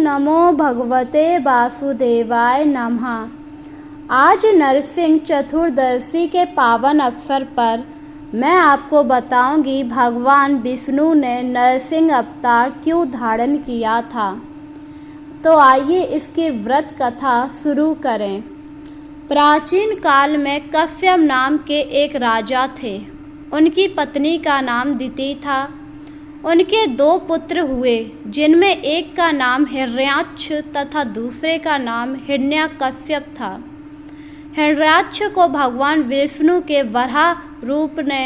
नमो भगवते वासुदेवाय नमः। आज नरसिंह चतुर्दशी के पावन अवसर पर मैं आपको बताऊंगी भगवान विष्णु ने नरसिंह अवतार क्यों धारण किया था। तो आइए इसकी व्रत कथा शुरू करें। प्राचीन काल में कश्यप नाम के एक राजा थे। उनकी पत्नी का नाम दिति था। उनके 2 पुत्र हुए, जिनमें एक का नाम हिरण्याक्ष तथा दूसरे का नाम हिरण्यकश्यप था। हिरण्याक्ष को भगवान विष्णु के वराह रूप ने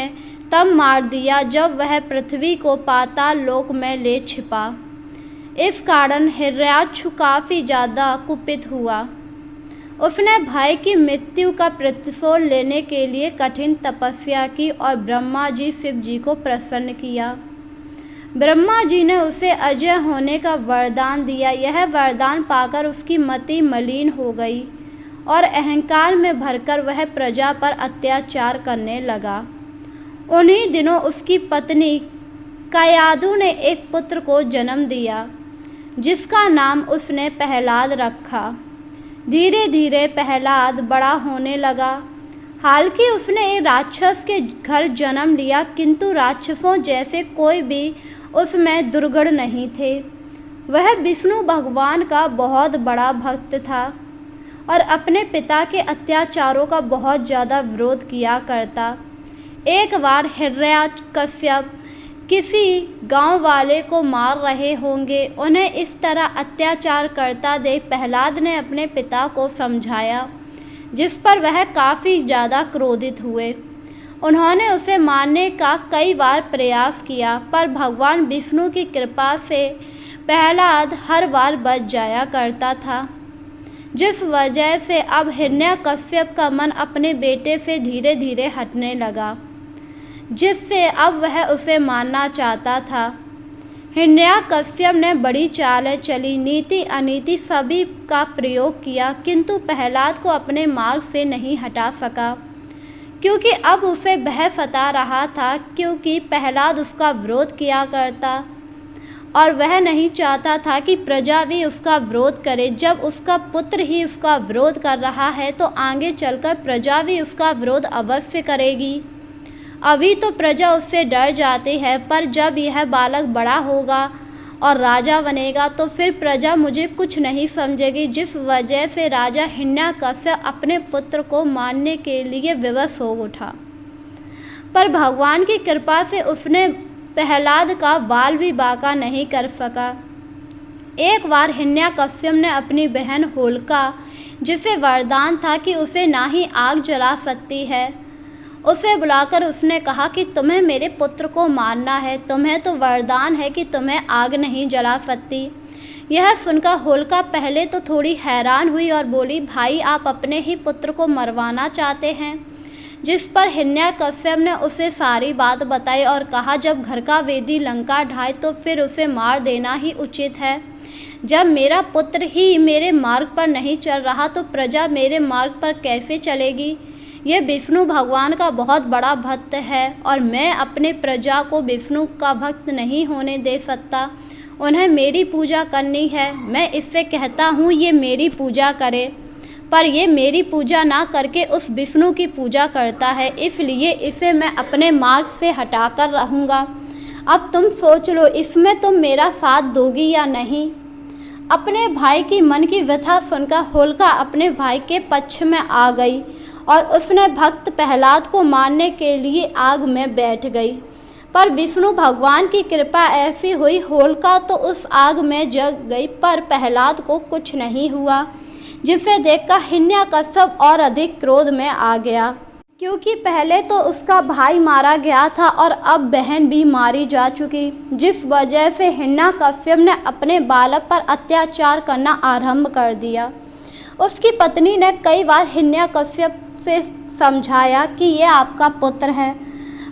तब मार दिया जब वह पृथ्वी को पाताल लोक में ले छिपा। इस कारण हिरण्याक्ष काफ़ी ज़्यादा कुपित हुआ। उसने भाई की मृत्यु का प्रतिशोध लेने के लिए कठिन तपस्या की और ब्रह्मा जी शिव जी को प्रसन्न किया। ब्रह्मा जी ने उसे अजय होने का वरदान दिया। यह वरदान पाकर उसकी मति मलिन हो गई और अहंकार में भरकर वह प्रजा पर अत्याचार करने लगा। उन्हीं दिनों उसकी पत्नी कायाधु ने एक पुत्र को जन्म दिया, जिसका नाम उसने प्रहलाद रखा। धीरे धीरे प्रहलाद बड़ा होने लगा। हालांकि उसने एक राक्षस के घर जन्म लिया, किंतु राक्षसों जैसे कोई भी उसमें दुर्गुण नहीं थे। वह विष्णु भगवान का बहुत बड़ा भक्त था और अपने पिता के अत्याचारों का बहुत ज़्यादा विरोध किया करता। एक बार हिरण्याकश्यप किसी गांव वाले को मार रहे होंगे। उन्हें इस तरह अत्याचार करता देख प्रहलाद ने अपने पिता को समझाया, जिस पर वह काफ़ी ज़्यादा क्रोधित हुए। उन्होंने उसे मारने का कई बार प्रयास किया, पर भगवान विष्णु की कृपा से प्रहलाद हर बार बच जाया करता था, जिस वजह से अब हिरण्याकश्यप का मन अपने बेटे से धीरे धीरे हटने लगा, जिससे अब वह उसे मारना चाहता था। हिरण्याकश्यप ने बड़ी चालें चली, नीति अनीति सभी का प्रयोग किया, किंतु प्रहलाद को अपने मार्ग से नहीं हटा सका, क्योंकि अब उसे भय सता रहा था। क्योंकि प्रहलाद उसका विरोध किया करता और वह नहीं चाहता था कि प्रजा भी उसका विरोध करे। जब उसका पुत्र ही उसका विरोध कर रहा है तो आगे चलकर प्रजा भी उसका विरोध अवश्य करेगी। अभी तो प्रजा उससे डर जाती है, पर जब यह बालक बड़ा होगा और राजा बनेगा तो फिर प्रजा मुझे कुछ नहीं समझेगी, जिस वजह से राजा हिरण्याकश्यप अपने पुत्र को मारने के लिए विवश हो उठा। पर भगवान की कृपा से उसने प्रहलाद का बाल भी बांका नहीं कर सका। एक बार हिरण्याकश्यप ने अपनी बहन होलिका, जिसे वरदान था कि उसे ना ही आग जला सकती है, उसे बुलाकर उसने कहा कि तुम्हें मेरे पुत्र को मारना है। तुम्हें तो वरदान है कि तुम्हें आग नहीं जला सकती। यह सुनकर होलिका पहले तो थोड़ी हैरान हुई और बोली, भाई आप अपने ही पुत्र को मरवाना चाहते हैं। जिस पर हिरण्याकश्यप ने उसे सारी बात बताई और कहा, जब घर का वेदी लंका ढाए तो फिर उसे मार देना ही उचित है। जब मेरा पुत्र ही मेरे मार्ग पर नहीं चल रहा तो प्रजा मेरे मार्ग पर कैसे चलेगी। ये विष्णु भगवान का बहुत बड़ा भक्त है और मैं अपने प्रजा को विष्णु का भक्त नहीं होने दे सकता। उन्हें मेरी पूजा करनी है। मैं इससे कहता हूँ ये मेरी पूजा करे, पर ये मेरी पूजा ना करके उस विष्णु की पूजा करता है, इसलिए इसे मैं अपने मार्ग से हटाकर रहूँगा। अब तुम सोच लो, इसमें तुम मेरा साथ दोगी या नहीं। अपने भाई की मन की व्यथा सुनकर होलिका अपने भाई के पक्ष में आ गई और उसने भक्त प्रहलाद को मारने के लिए आग में बैठ गई। पर विष्णु भगवान की कृपा ऐसी हुई, होलिका तो उस आग में जल गई, पर प्रहलाद को कुछ नहीं हुआ, जिसे देखकर हिरण्याकश्यप और अधिक क्रोध में आ गया। क्योंकि पहले तो उसका भाई मारा गया था और अब बहन भी मारी जा चुकी, जिस वजह से हिरण्याकश्यप ने अपने बालक पर अत्याचार करना आरंभ कर दिया। उसकी पत्नी ने कई बार हिरण्याकश्यप से समझाया कि ये आपका पुत्र है,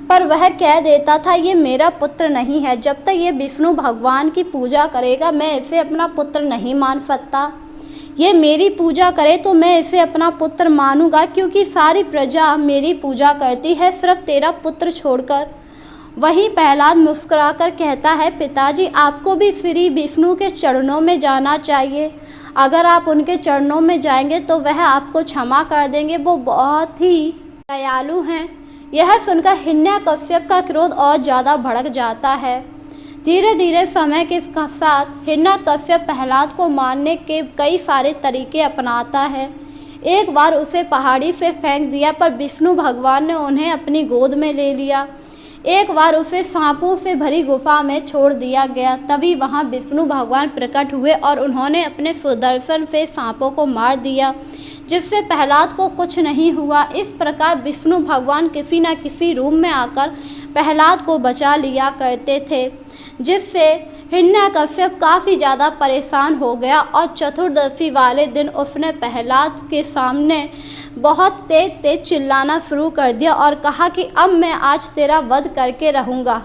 पर वह कह देता था ये मेरा पुत्र नहीं है। जब तक ये विष्णु भगवान की पूजा करेगा मैं इसे अपना पुत्र नहीं मान सकता। ये मेरी पूजा करे तो मैं इसे अपना पुत्र मानूंगा, क्योंकि सारी प्रजा मेरी पूजा करती है, सिर्फ तेरा पुत्र छोड़कर। वहीं प्रहलाद मुस्कुराकर कहता है, पिताजी आपको भी श्री विष्णु के चरणों में जाना चाहिए। अगर आप उनके चरणों में जाएंगे तो वह आपको क्षमा कर देंगे, वो बहुत ही दयालु हैं। यह सुनकर हिरण्यकश्यप का क्रोध और ज़्यादा भड़क जाता है। धीरे धीरे समय के साथ हिरण्यकश्यप प्रहलाद को मारने के कई सारे तरीके अपनाता है। एक बार उसे पहाड़ी से फेंक दिया पर विष्णु भगवान ने उन्हें अपनी गोद में ले लिया। एक बार उसे सांपों से भरी गुफा में छोड़ दिया गया। तभी वहां विष्णु भगवान प्रकट हुए और उन्होंने अपने सुदर्शन से सांपों को मार दिया, जिससे प्रहलाद को कुछ नहीं हुआ। इस प्रकार विष्णु भगवान किसी न किसी रूप में आकर प्रहलाद को बचा लिया करते थे, जिससे हिरण्यकश्यप काफ़ी ज़्यादा परेशान हो गया और चतुर्दशी वाले दिन उसने प्रहलाद के सामने बहुत तेज तेज चिल्लाना शुरू कर दिया और कहा कि अब मैं आज तेरा वध करके रहूँगा।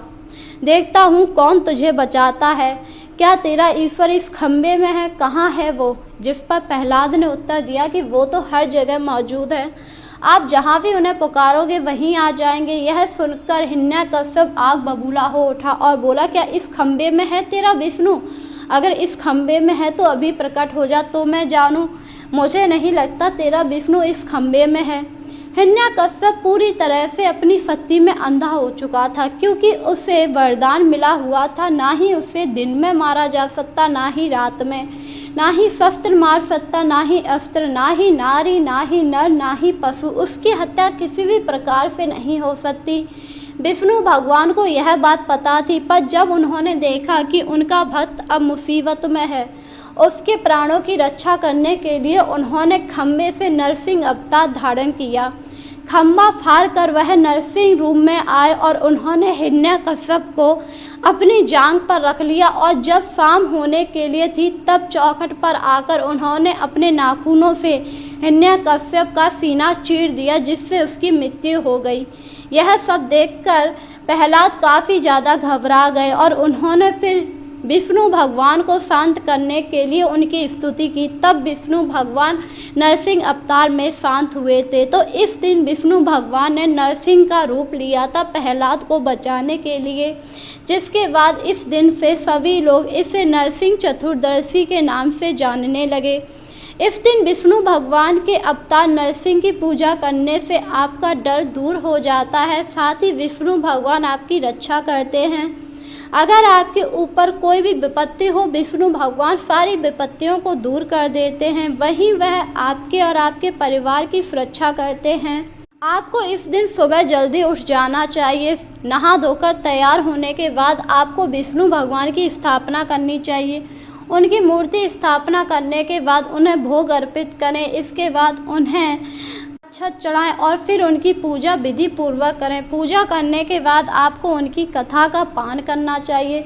देखता हूँ कौन तुझे बचाता है। क्या तेरा ईश्वर इस खम्भे में है? कहाँ है वो? जिस पर प्रहलाद ने उत्तर दिया कि वो तो हर जगह मौजूद है, आप जहाँ भी उन्हें पुकारोगे वहीं आ जाएंगे। यह सुनकर हिरण्यकश्यप आग बबूला हो उठा और बोला, क्या इस खम्भे में है तेरा विष्णु? अगर इस खम्भे में है तो अभी प्रकट हो जा तो मैं जानूं। मुझे नहीं लगता तेरा विष्णु इस खम्भे में है। हिरण्यकश्यप पूरी तरह से अपनी शक्ति में अंधा हो चुका था, क्योंकि उसे वरदान मिला हुआ था, ना ही उसे दिन में मारा जा सकता, ना ही रात में, ना ही शस्त्र मार सकता, ना ही अस्त्र, ना ही नारी, ना ही नर, ना ही पशु। उसकी हत्या किसी भी प्रकार से नहीं हो सकती। विष्णु भगवान को यह बात पता थी, पर जब उन्होंने देखा कि उनका भक्त अब मुसीबत में है, उसके प्राणों की रक्षा करने के लिए उन्होंने खम्भे से नरसिंह अवतार धारण किया। खम्भा फाड़ कर वह नरसिंह रूप में आए और उन्होंने हिरण्यकश्यप को अपनी जांघ पर रख लिया और जब शाम होने के लिए थी तब चौखट पर आकर उन्होंने अपने नाखूनों से हिरण्यकश्यप का सीना चीर दिया, जिससे उसकी मृत्यु हो गई। यह सब देखकर प्रहलाद काफ़ी ज़्यादा घबरा गए और उन्होंने फिर विष्णु भगवान को शांत करने के लिए उनकी स्तुति की। तब विष्णु भगवान नरसिंह अवतार में शांत हुए थे। तो इस दिन विष्णु भगवान ने नरसिंह का रूप लिया था प्रहलाद को बचाने के लिए, जिसके बाद इस दिन से सभी लोग इसे नरसिंह चतुर्दशी के नाम से जानने लगे। इस दिन विष्णु भगवान के अवतार नरसिंह की पूजा करने से आपका डर दूर हो जाता है, साथ ही विष्णु भगवान आपकी रक्षा करते हैं। अगर आपके ऊपर कोई भी विपत्ति हो, विष्णु भगवान सारी विपत्तियों को दूर कर देते हैं। वहीं वह आपके और आपके परिवार की सुरक्षा करते हैं। आपको इस दिन सुबह जल्दी उठ जाना चाहिए। नहा धोकर तैयार होने के बाद आपको विष्णु भगवान की स्थापना करनी चाहिए। उनकी मूर्ति स्थापना करने के बाद उन्हें भोग अर्पित करें। इसके बाद उन्हें अक्षत चढ़ाएं और फिर उनकी पूजा विधि पूर्वक करें। पूजा करने के बाद आपको उनकी कथा का पान करना चाहिए।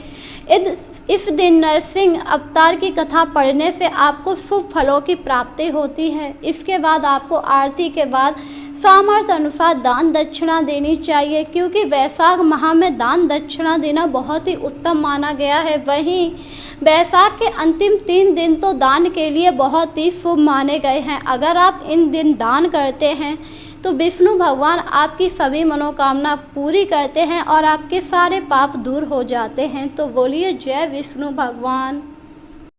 इस दिन नरसिंह अवतार की कथा पढ़ने से आपको शुभ फलों की प्राप्ति होती है। इसके बाद आपको आरती के बाद सामर्थ्य अनुसार दान दक्षिणा देनी चाहिए, क्योंकि वैशाख माह में दान दक्षिणा देना बहुत ही उत्तम माना गया है। वहीं वैशाख के अंतिम 3 दिन तो दान के लिए बहुत ही शुभ माने गए हैं। अगर आप इन दिन दान करते हैं तो विष्णु भगवान आपकी सभी मनोकामना पूरी करते हैं और आपके सारे पाप दूर हो जाते हैं। तो बोलिए जय विष्णु भगवान।